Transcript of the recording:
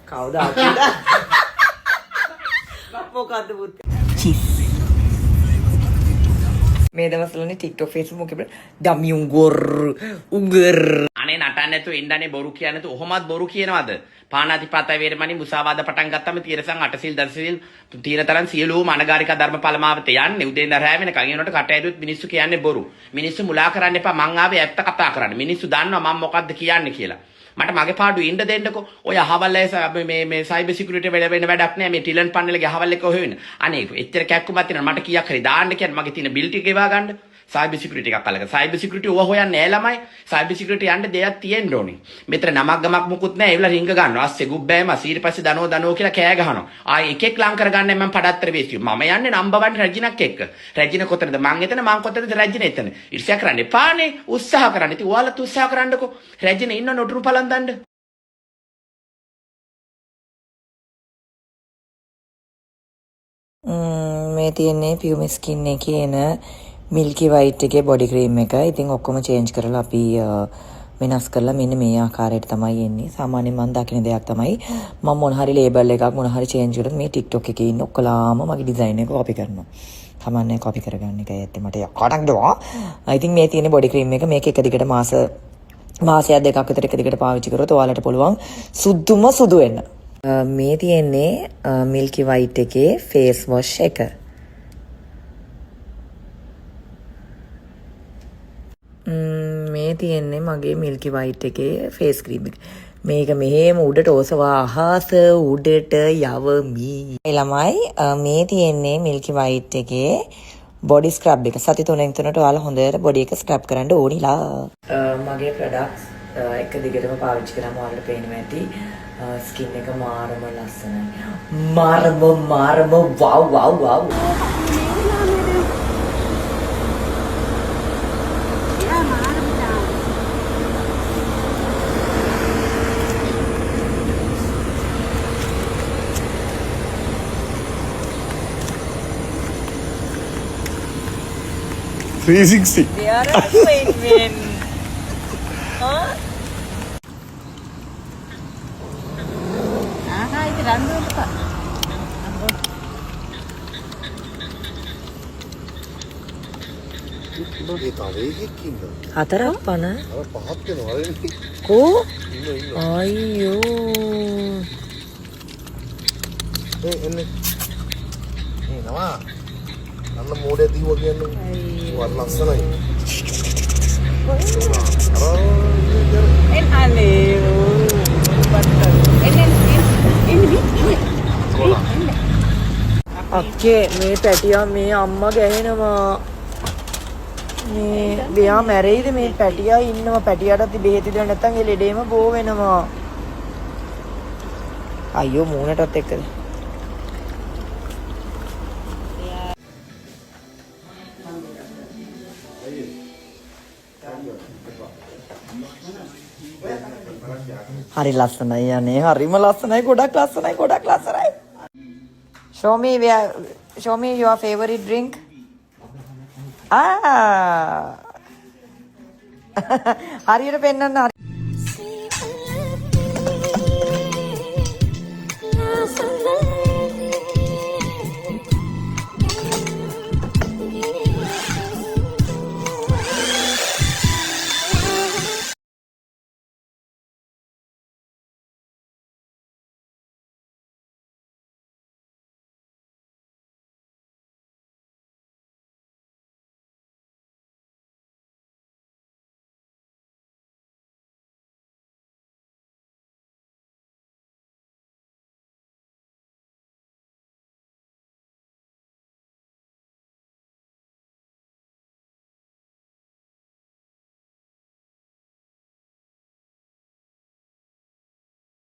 කවුද මොකද්ද පුත් මේ දවස්වලනේ TikTok Facebook එකේ ඩමි උංගර් අනේ නටන්න නැතුව ඉන්නනේ බොරු කියන්නේ නැතුව ඔහොමත් බොරු කියනවද? පාණාතිපාත වේරමණී මුසාවාද පටන් ගත්තම තිරසං අටසිල් දසසිල් තීරතරන් සියලුම අනගාരിക ධර්ම පළමාවත යන්නේ උදේ ඉඳන් රැ වෙනකන් ඒනොට කට ඇදුත් මිනිස්සු කියන්නේ බොරු. මිනිස්සු මුලා කරන්න එපා මං ආවේ ඇත්ත කතා කරන්න. මිනිස්සු දන්නවා මම මොකද්ද කියන්නේ කියලා. මට මගේ පාඩුවේ ඉන්න දෙන්නකෝ. ඔය අහවල් මේ සයිබර් සිකියුරිටි වෙන වැඩක් නෑ මේ ටිලන් පන්නලගේ අහවල් එක හොයන්න. අනේ එච්චර කැක්කුමක් තියෙනවා මට කීයක් හරි දාන්න කියන්නේ මගේ තියෙන බිල් ටික ගෙවා ගන්න. සයිබර් සිකියුරිටි එකක් අල්ලගෙන සයිබර් සිකියුරිටි ඕවා හොයන්නේ නෑ ළමයි. සයිබර් සිකියුරිටි යන්න දෙයක් තියෙන්න ඕනේ. මෙතන නමක් ගමක් මුකුත් නෑ. ඒවල රින්ග ගන්නවා. අස්සේ ගුබ්බෑම ඊට දනෝ කියලා කෑ ගහනවා. ආයේ එකෙක් ලං කරගන්නේ මම පඩත්තර වේස්ටි. මම යන්නේ නම්බර් 1 රැජිනක් එක්ක. රැජින කොතනද? මං එතන මං කොතනද රැජින එතන. ඉර්ෂ්‍යා කරන්න එපානේ. උත්සාහ කරන්න. ඉතින් ඔයාලත් උත්සාහ කරන්නකෝ. රැජින ඉන්න නොටුරු පලන් දන්න. මේ තියෙන්නේ පියුමි ස්කින් එකේ එන මිල්කි වයිට් එකේ බොඩි ක්‍රීම් එක. ඉතින් ඔක්කොම චේන්ජ් කරලා අපි වෙනස් කරලා මෙන්න මේ ආකාරයට තමයි එන්නේ. සාමාන්‍යයෙන් මම දකින දෙයක් තමයි මම මොන හරි ලේබල් එකක් මොන හරි චේන්ජ් කරලා මේ TikTok එකේ ඉන්න ඔක්කොලාම මගේ ඩිසයින් එක කොපි කරනවා. සාමාන්‍යයෙන් කොපි කරගන්න එකයි ඇත්තේ මට යකටක් දවා. I think මේ තියෙන බොඩි ක්‍රීම් එක මේක එක දිගට මාසයක් දෙකක් විතර එක දිගට පාවිච්චි කරොත් ඔයාලට පුළුවන් සුදුම සුදු වෙන්න. මේ තියෙන්නේ මිල්කි වයිට් එකේ ෆේස් වොෂ් එක. මේ තියෙන්නේ මගේ මිල්කි වයිට් එකේ ෆේස් ක්‍රීම් එක. මේක මෙහෙම උඩට ඔසවා අහස උඩට යවමි. ළමයි මේ තියෙන්නේ මිල්කි වයිට් එකේ බොඩි ස්ක්‍රබ් එක. සති 3න් 3ට ඔයාලා හොඳට බොඩි එක ස්ක්‍රබ් කරන්න ඕනිලා. මගේ ප්‍රොඩක්ට්ස් එක දිගටම පාවිච්චි කරාම ඔයාලට පේනවා ඇති ස්කින් එක මාරම ලස්සනයි. මාරම වව්. 360. They are win-win. Huh? itu randu Pak. හතරක් පන පහත් වෙනවා කෝ ඉන්න අයියෝ එන්නේ එනවා අන්න මෝඩය දීව කියන්නේ වත් ලස්සනයි අක්කේ මේ පැටියා මේ අම්මා ගැහෙනවා මේ මෙයා මැරෙයිද මේ පැටියා ඉන්නවා පැටියාට බෙහෙත දෙන්න නැත්නම් ඒ ලෙඩේම බෝ වෙනවා අයියෝ මූණටත් එක්කද හරි ලස්සනයි යන්නේ හරිම ලස්සනයි ගොඩක් ලස්සනයි show me your favorite drink හරියට පෙන්නන්න